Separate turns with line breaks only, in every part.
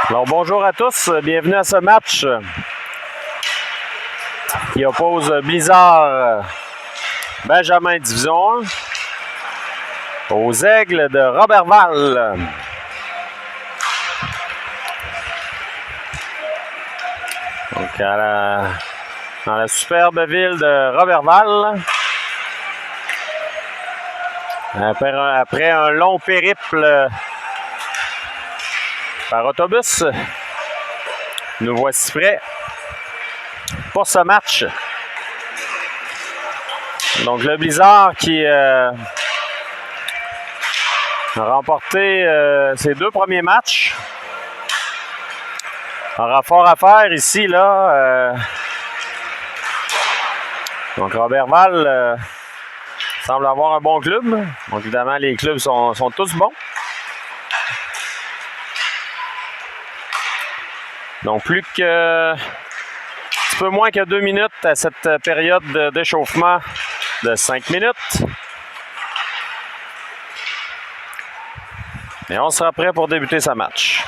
Alors, bonjour à tous, bienvenue à ce match qui oppose Blizzard Benjamin Division 1 aux Aigles de Roberval. Donc, dans la superbe ville de Roberval. Après un long périple par autobus, nous voici prêts pour ce match. Donc le Blizzard qui a remporté ses deux premiers matchs aura fort à faire ici, là. Donc Roberval semble avoir un bon club. Donc, évidemment, les clubs sont tous bons. Donc, plus que un petit peu moins que 2 minutes à cette période d'échauffement de 5 minutes. Et on sera prêt pour débuter ce match.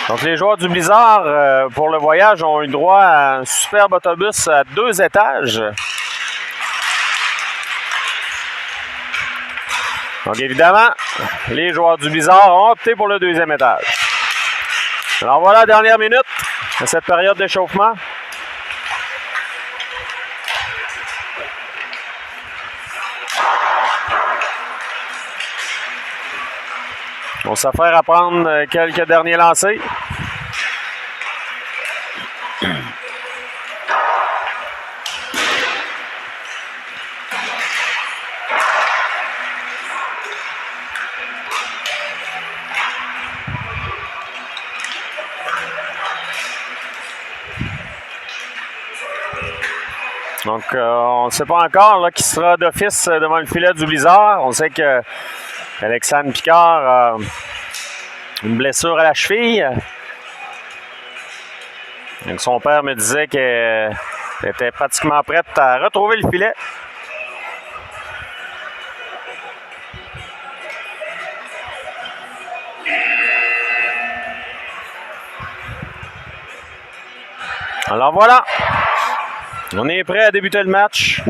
Donc, les joueurs du Blizzard, pour le voyage, ont eu droit à un superbe autobus à 2 étages. Donc, évidemment, les joueurs du Blizzard ont opté pour le 2e étage. Alors, voilà la dernière minute de cette période d'échauffement. On s'affaire à prendre quelques derniers lancers. Donc, on ne sait pas encore là, qui sera d'office devant le filet du Blizzard. On sait que Alexandre Picard a une blessure à la cheville. Donc, son père me disait qu'elle était pratiquement prête à retrouver le filet. Alors voilà, on est prêt à débuter le match.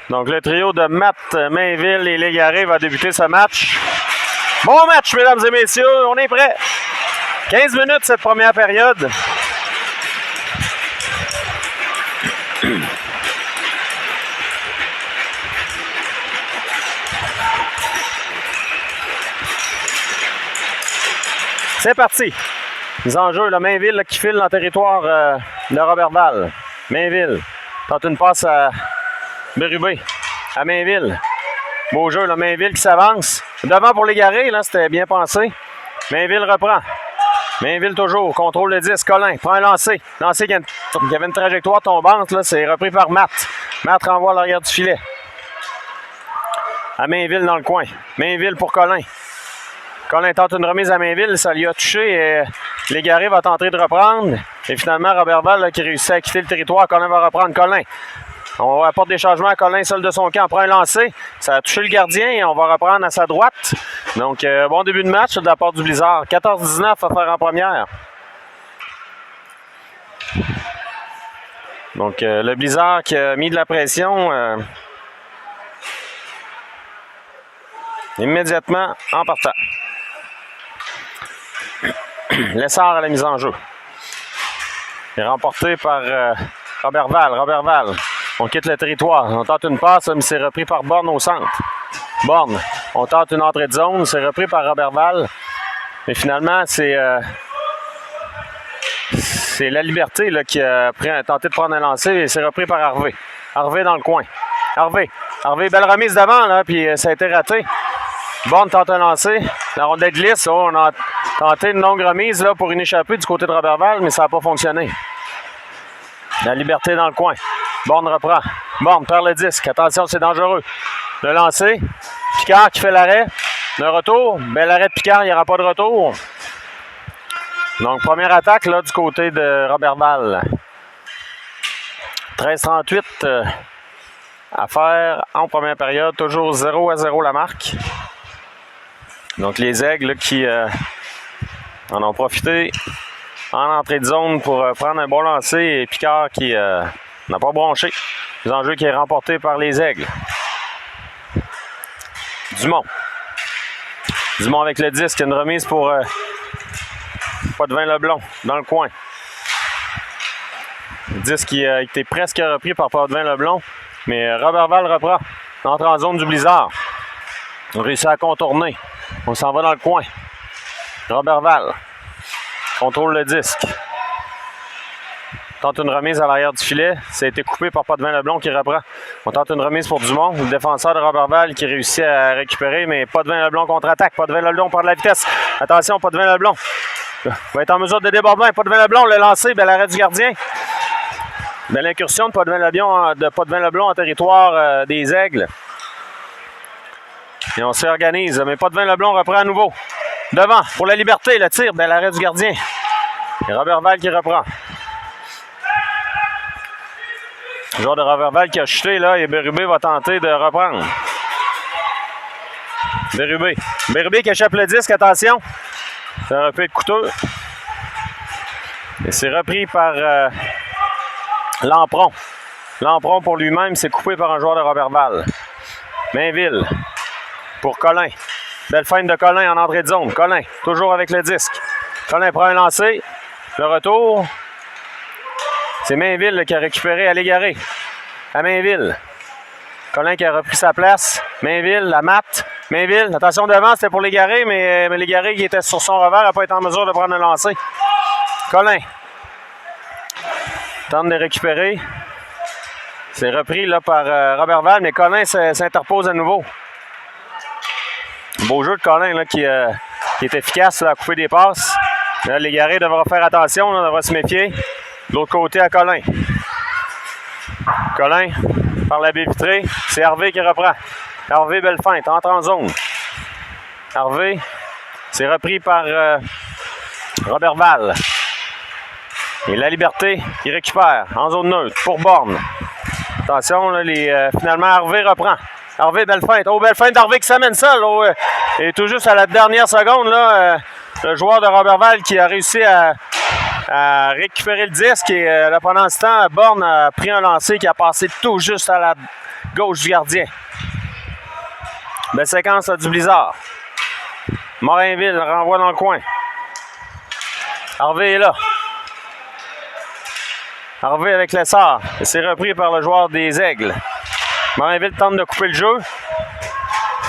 Donc, le trio de Matt, Mainville et Légaré va débuter ce match. Bon match, mesdames et messieurs. On est prêts. 15 minutes cette première période. C'est parti. Mise en jeu, le Mainville là, qui file dans le territoire de Roberval. Mainville tente une passe à Bérubé, à Mainville. Beau jeu, le Mainville qui s'avance. Devant pour Légaré, là, c'était bien pensé. Mainville reprend. Mainville toujours, contrôle le 10. Colin prend un lancer. Lancer qui avait une trajectoire tombante, là, c'est repris par Matt. Matt renvoie à l'arrière du filet. À Mainville dans le coin. Mainville pour Colin. Colin tente une remise à Mainville, ça lui a touché et Légaré va tenter de reprendre. Et finalement, Roberval là, qui réussit à quitter le territoire. Colin va reprendre. Colin. On apporte des changements à Colin, seul de son camp. On prend un lancer. Ça a touché le gardien et on va reprendre à sa droite. Donc, bon début de match de la part du Blizzard. 14-19 à faire en première. Donc, le Blizzard qui a mis de la pression immédiatement en partant. Lessard à la mise en jeu. Il est remporté par Roberval. Roberval. On quitte le territoire. On tente une passe, mais c'est repris par Borne au centre. Borne. On tente une entrée de zone. C'est repris par Roberval. Mais finalement, c'est la Liberté là, qui a tenté de prendre un lancer et c'est repris par Harvey. Harvey dans le coin. Harvey. Harvey, belle remise d'avant, là, puis ça a été raté. Borne tente un lancer. La rondelle glisse. Oh, on a tenté une longue remise là, pour une échappée du côté de Roberval, mais ça n'a pas fonctionné. La Liberté dans le coin. Borne reprend. Borne perd le disque. Attention, c'est dangereux. Le lancer. Picard qui fait l'arrêt. Le retour. Bel arrêt de Picard. Il n'y aura pas de retour. Donc, première attaque là, du côté de Roberval. 13-38 à faire en première période. Toujours 0-0 la marque. Donc, les Aigles là, qui en ont profité en entrée de zone pour prendre un bon lancer. Et Picard qui n'a pas bronché. Les enjeux qui est remporté par les Aigles. Dumont. Dumont avec le disque. Une remise pour Potvin-Leblond dans le coin. Le disque qui a été presque repris par Potvin-Leblond. Mais Roberval reprend. Entre en zone du Blizzard. On réussit à contourner. On s'en va dans le coin. Roberval. Contrôle le disque. Tente une remise à l'arrière du filet. Ça a été coupé par Potvin-Leblond qui reprend. On tente une remise pour Dumont. Le défenseur de Roberval qui réussit à récupérer, mais Potvin-Leblond contre-attaque. Potvin-Leblond perd de la vitesse. Attention, Potvin-Leblond va être en mesure de débordement. Potvin-Leblond, le lancer, bel arrêt du gardien. Belle incursion de Potvin-Leblond en territoire des Aigles. Et on s'organise, mais Potvin-Leblond reprend à nouveau. Devant, pour la Liberté, le tir, bel arrêt du gardien. Et Roberval qui reprend. Le joueur de Roberval qui a chuté là et Bérubé va tenter de reprendre. Bérubé. Bérubé qui échappe le disque, attention. Ça aurait pu être coûteux. Et c'est repris par Lampron. Lampron pour lui-même, c'est coupé par un joueur de Roberval. Mainville pour Colin. Belle feinte de Colin en entrée de zone. Colin, toujours avec le disque. Colin prend un lancer. Le retour. C'est Mainville qui a récupéré à Légaré. À Mainville. Colin qui a repris sa place. Mainville, la Matt. Mainville, attention devant, c'était pour Légaré, mais Légaré qui était sur son revers n'a pas été en mesure de prendre un lancer. Colin. Tente de récupérer. C'est repris là, par Roberval, mais Colin s'interpose à nouveau. Beau jeu de Colin là, qui est efficace là, à couper des passes. Là, Légaré devra faire attention, là, devra se méfier. De l'autre côté à Colin. Colin, par la baie vitrée, c'est Harvey qui reprend. Harvey, belle feinte, entre en zone. Harvey, c'est repris par Roberval. Et la Liberté qui récupère en zone neutre pour Borne. Attention, là, finalement, Harvey reprend. Harvey, belle feinte. Oh, belle feinte d'Harvey qui s'amène seul. Oh, et tout juste à la dernière seconde, là, le joueur de Roberval qui a réussi à récupérer le disque. Et là, pendant ce temps, Borne a pris un lancer qui a passé tout juste à la gauche du gardien. Belle séquence du Blizzard. Morinville renvoie dans le coin. Harvey est là. Harvey avec l'essor. C'est repris par le joueur des Aigles. Morinville tente de couper le jeu.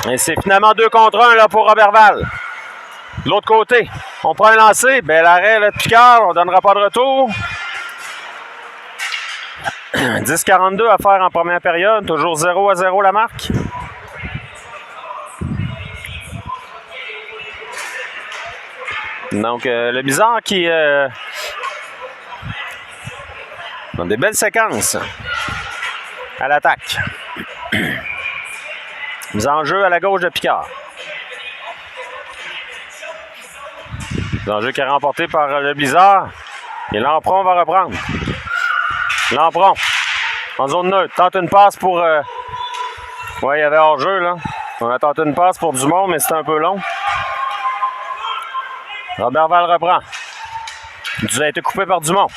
Et c'est finalement 2 contre 1 là, pour Roberval. De l'autre côté, on prend un lancer. Bel arrêt là, de Picard. On ne donnera pas de retour. 10-42 à faire en première période. Toujours 0-0 la marque. Donc, le Blizzard qui a des belles séquences à l'attaque. Mise en jeu à la gauche de Picard. Mise en jeu qui est remporté par le Blizzard. Et Lampron va reprendre. Lampron, en zone neutre, tente une passe pour... Ouais, il y avait hors-jeu, là. On a tenté une passe pour Dumont, mais c'était un peu long. Roberval reprend. Ça a été coupé par Dumont.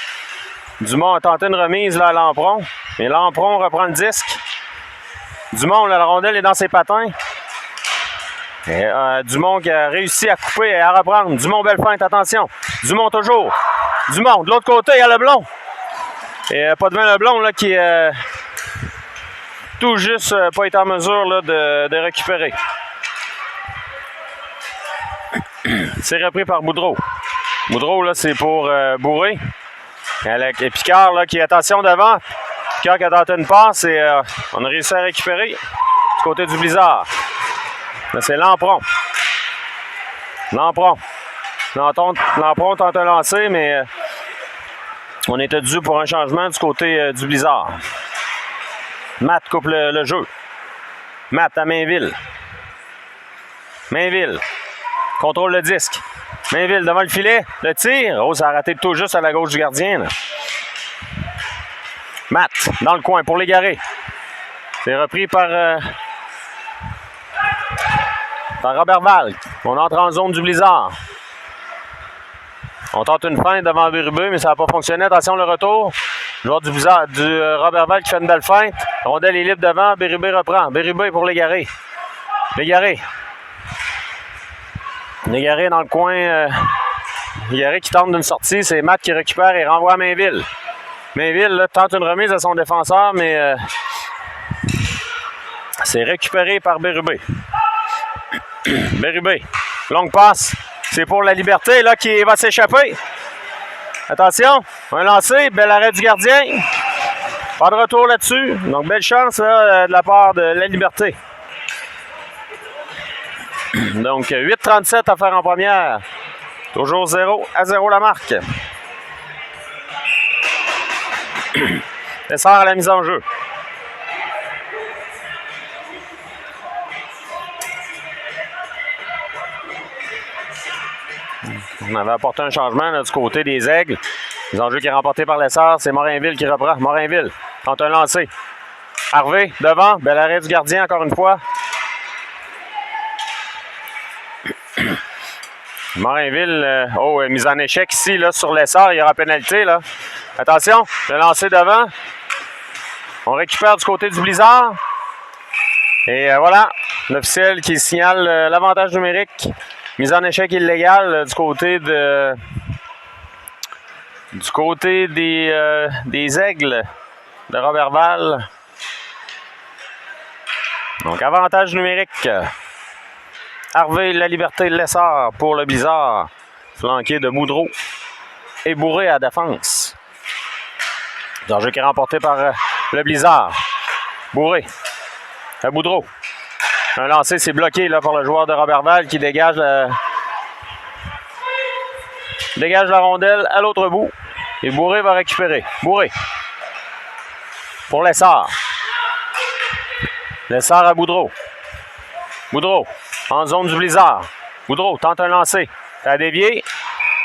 Dumont a tenté une remise là, à Lampron. Et Lampron reprend le disque. Dumont, là, la rondelle est dans ses patins. Et Dumont qui a réussi à couper et à reprendre. Dumont, belle feinte, attention. Dumont toujours. Dumont, de l'autre côté, il y a Leblond. Et pas devant Leblond là, qui tout juste pas été en mesure là, de récupérer. C'est repris par Boudreau. Boudreau, là, c'est pour Bourré. Et Picard, là, qui est attention devant. Picard qui a tenté une passe et on a réussi à récupérer du côté du Blizzard. Là, c'est Lampron. Lampron. Lampron tente un lancer, mais on était dû pour un changement du côté du Blizzard. Matt coupe le jeu. Matt à Mainville. Mainville. Contrôle le disque. Mainville devant le filet. Le tir. Oh, ça a raté tout juste à la gauche du gardien. Là. Matt dans le coin pour l'égarer. C'est repris par Roberval. On entre en zone du Blizzard. On tente une feinte devant Bérubé, mais ça n'a pas fonctionné. Attention, le retour. Le joueur du Blizzard, du Roberval qui fait une belle feinte. Rondelle est libre devant. Bérubé reprend. Bérubé pour l'égarer. L'égarer. Légaré dans le coin. Légaré qui tente d'une sortie. C'est Matt qui récupère et renvoie à Mainville. Mainville là, tente une remise à son défenseur, mais c'est récupéré par Bérubé. Bérubé. Longue passe. C'est pour la Liberté là, qui va s'échapper. Attention. Un lancé. Bel arrêt du gardien. Pas de retour là-dessus. Donc, belle chance là, de la part de la Liberté. Donc, 8-37 à faire en première. Toujours 0-0 la marque. Essor à la mise en jeu. On avait apporté un changement là, du côté des Aigles. Mise en jeu qui est remporté par l'Essor. C'est Morinville qui reprend. Morinville tente un lancer. Harvey devant. Bel arrêt du gardien encore une fois. Morinville, mise en échec ici là, sur l'essor, il y aura pénalité. Là. Attention, le lancer devant. On récupère du côté du Blizzard. Et voilà, l'officiel qui signale l'avantage numérique. Mise en échec illégale du côté des Aigles de Roberval. Donc avantage numérique. Harvey, la Liberté, l'Essor pour le Blizzard. Flanqué de Boudreau et Bourré à défense. L'enjeu qui est remporté par le Blizzard. Bourré. Boudreau. Un lancer, c'est bloqué là, pour le joueur de Roberval qui dégage la rondelle à l'autre bout. Et Bourré va récupérer. Bourré. Pour l'Essor. L'Essor à Boudreau. Boudreau, en zone du blizzard. Boudreau tente un lancer. Ça a dévié.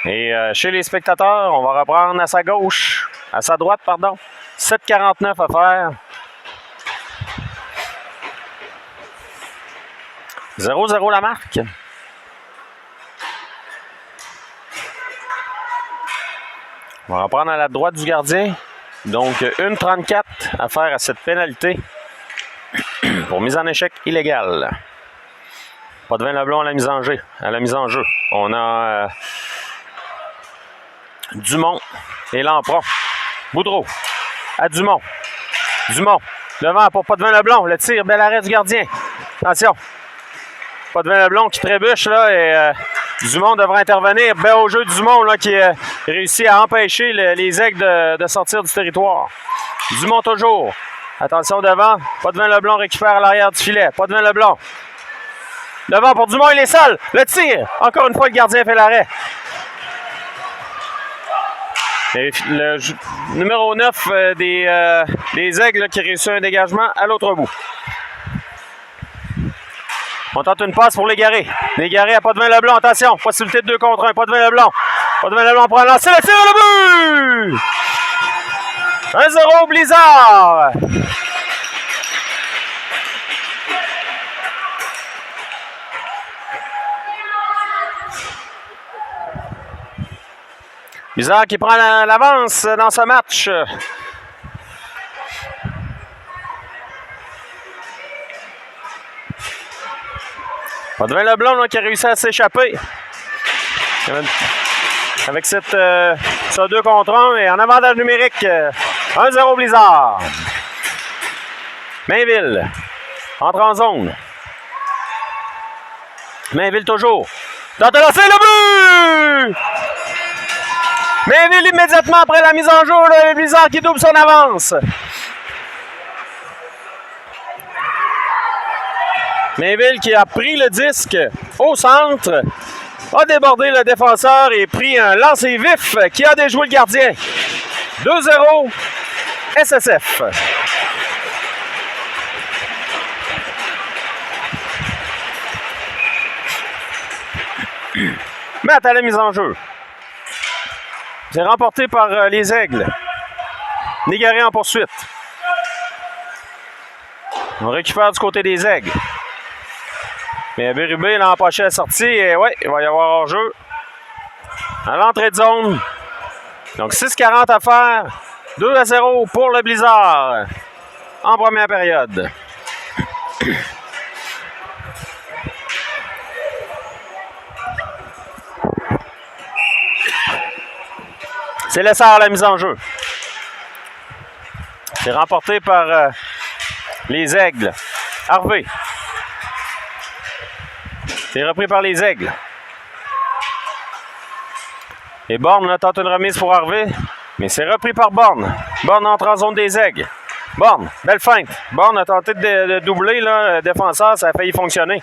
Et chez les spectateurs, on va reprendre à sa gauche. À sa droite, pardon. 7,49 à faire. 0-0 la marque. On va reprendre à la droite du gardien. Donc, 1,34 à faire à cette pénalité pour mise en échec illégale. Potvin Leblond à la mise en jeu. On a Dumont et Lampron. Boudreau à Dumont. Dumont devant pour Potvin Leblond. Le tir, bel arrêt du gardien. Attention. Potvin Leblond qui trébuche là et Dumont devrait intervenir. Bel au jeu de Dumont là, qui réussit à empêcher les Aigles de sortir du territoire. Dumont toujours. Attention devant. Potvin Leblond récupère à l'arrière du filet. Potvin Leblond. Devant pour Dumont, il est seul. Le tir. Encore une fois, le gardien fait l'arrêt. Le numéro 9 des Aigles là, qui réussit un dégagement à l'autre bout. On tente une passe pour Légaré. Légaré à Potvin Leblond. Attention, possibilité de 2 contre 1. Potvin Leblond. Potvin Leblond prend un lancer. Le tir au but! 1-0 Blizzard. Blizzard qui prend l'avance dans ce match. Potvin Leblond là, qui a réussi à s'échapper. Avec ce 2 contre 1 et en avantage numérique. 1-0 Blizzard. Mainville entre en zone. Mainville toujours. Tente de lancer le but! Mainville immédiatement après la mise en jeu, le Blizzard qui double son avance. Mainville qui a pris le disque au centre, a débordé le défenseur et pris un lancer vif qui a déjoué le gardien. 2-0 SSF. Matt à la mise en jeu. C'est remporté par les Aigles. Légaré en poursuite. On récupère du côté des Aigles. Mais Bérubé l'a empoché à la sortie et ouais, il va y avoir hors-jeu. À l'entrée de zone. Donc 6,40 à faire. 2-0 pour le Blizzard en première période. C'est Lessard à la mise en jeu. C'est remporté par les Aigles. Harvey. C'est repris par les Aigles. Et Borne tente une remise pour Harvey. Mais c'est repris par Borne. Borne entre en zone des Aigles. Borne, belle feinte. Borne a tenté de doubler là, le défenseur, ça a failli fonctionner.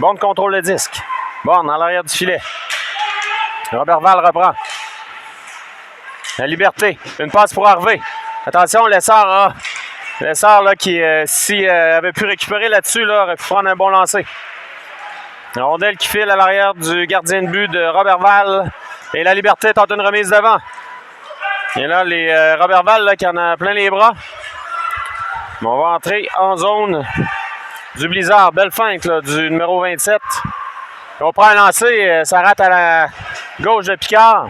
Borne contrôle le disque. Borne à l'arrière du filet. Robert Val reprend. La liberté. Une passe pour Harvey. Attention, Lessard. Lessard là, qui, si avait pu récupérer là-dessus, là, aurait pu prendre un bon lancer. La rondelle qui file à l'arrière du gardien de but de Robert Val. Et la liberté tente une remise devant. Et là, les Robert Val là, qui en a plein les bras. On va entrer en zone du Blizzard. Belle feinte là, du numéro 27. On prend un lancer. Ça rate à la gauche de Picard.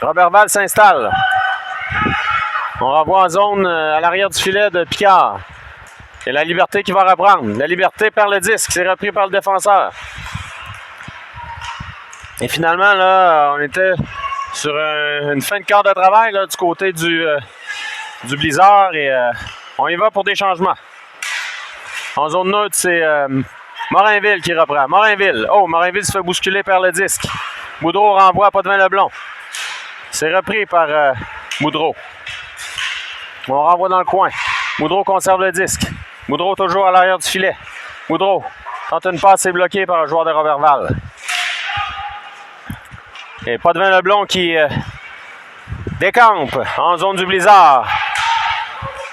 Robert Val s'installe. On renvoie en zone à l'arrière du filet de Picard. Et la liberté qui va reprendre. La liberté perd le disque. C'est repris par le défenseur. Et finalement, là, on était sur une fin de quart de travail là, du côté du Blizzard. Et on y va pour des changements. En zone neutre, c'est Morinville qui reprend. Morinville. Oh, Morinville se fait bousculer par le disque. Boudreau renvoie à Potvin Leblond. C'est repris par Boudreau. On renvoie dans le coin. Boudreau conserve le disque. Boudreau toujours à l'arrière du filet. Boudreau tente une passe, c'est bloqué par un joueur de Robert Val. Et Potvin Leblond qui décampe en zone du Blizzard.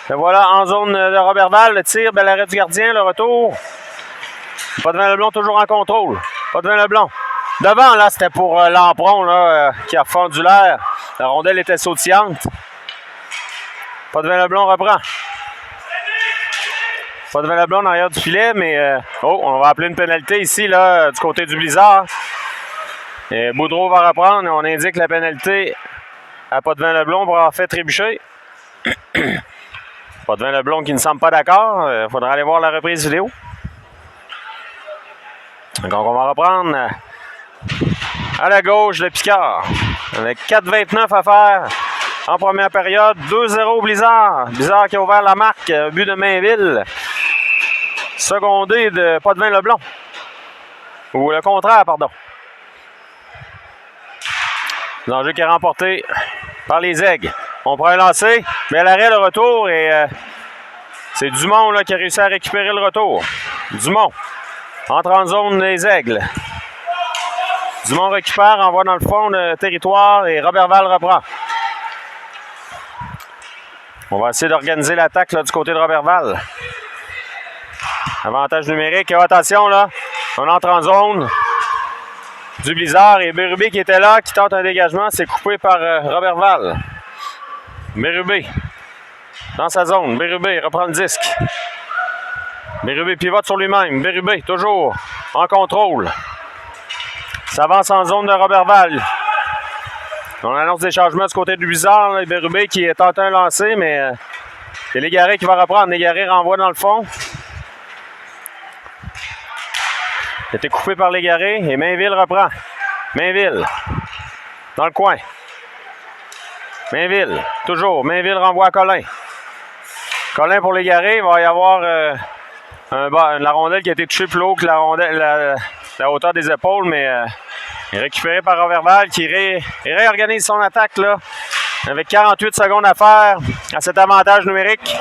Et voilà, en zone de Robert Val, le tir, bel arrêt du gardien, le retour. Potvin Leblon toujours en contrôle. Potvin Leblon. Devant, là, c'était pour Lampron, là, qui a fendu l'air. La rondelle était sautillante. Potvin Leblon reprend. Potvin Leblon en arrière du filet, mais on va appeler une pénalité ici, là, du côté du Blizzard. Et Boudreau va reprendre et on indique la pénalité à Potvin Leblon pour avoir fait trébucher. Potvin Leblon qui ne semble pas d'accord. Il faudra aller voir la reprise vidéo. Donc on va reprendre à la gauche le Picard. Avec 4,29 à faire en première période. 2-0 Blizzard. Blizzard qui a ouvert la marque. But de Mainville. Secondé de Potvin Leblon. Ou le contraire, pardon. L'enjeu qui est remporté par les Aigles. On prend un lancer, mais à l'arrêt, le retour, et c'est Dumont là, qui a réussi à récupérer le retour. Dumont entre en zone des Aigles. Dumont récupère, envoie dans le fond le territoire et Roberval reprend. On va essayer d'organiser l'attaque du côté de Roberval. Avantage numérique. Et attention, là, on entre en zone du Blizzard et Bérubé qui était là, qui tente un dégagement, c'est coupé par Roberval. Bérubé dans sa zone. Bérubé reprend le disque. Bérubé pivote sur lui-même. Bérubé toujours en contrôle. S'avance en zone de Roberval. On annonce des changements du côté du Blizzard. Là, Bérubé qui tente un lancer, mais c'est Légaré qui va reprendre. Légaré renvoie dans le fond. Il a été coupé par Légaré et Mainville reprend. Mainville dans le coin. Mainville, toujours. Mainville renvoie à Collin. Collin pour Légaré. Il va y avoir la rondelle qui a été touchée plus haut que la hauteur des épaules, mais récupéré par Roberval qui réorganise son attaque là, avec 48 secondes à faire à cet avantage numérique.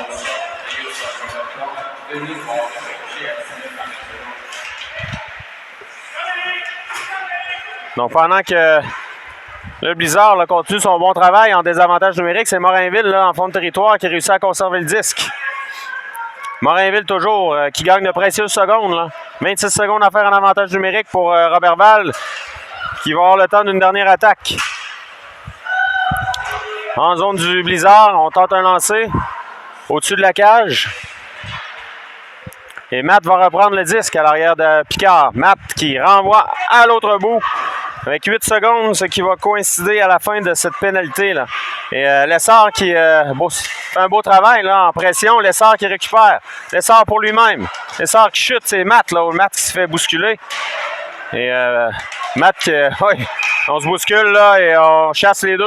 Donc pendant que le Blizzard là, continue son bon travail en désavantage numérique, c'est Morinville là, en fond de territoire qui réussit à conserver le disque. Morinville toujours qui gagne de précieuses secondes. Là. 26 secondes à faire en avantage numérique pour Roberval qui va avoir le temps d'une dernière attaque. En zone du Blizzard, on tente un lancer au-dessus de la cage. Et Matt va reprendre le disque à l'arrière de Picard. Matt qui renvoie à l'autre bout. Avec 8 secondes, ce qui va coïncider à la fin de cette pénalité. Là. Et Lessard qui fait un beau travail là, en pression. Lessard qui récupère. Lessard pour lui-même. Lessard qui chute. C'est Matt, là, Matt qui se fait bousculer. Et Matt, oui, on se bouscule là et on chasse les deux.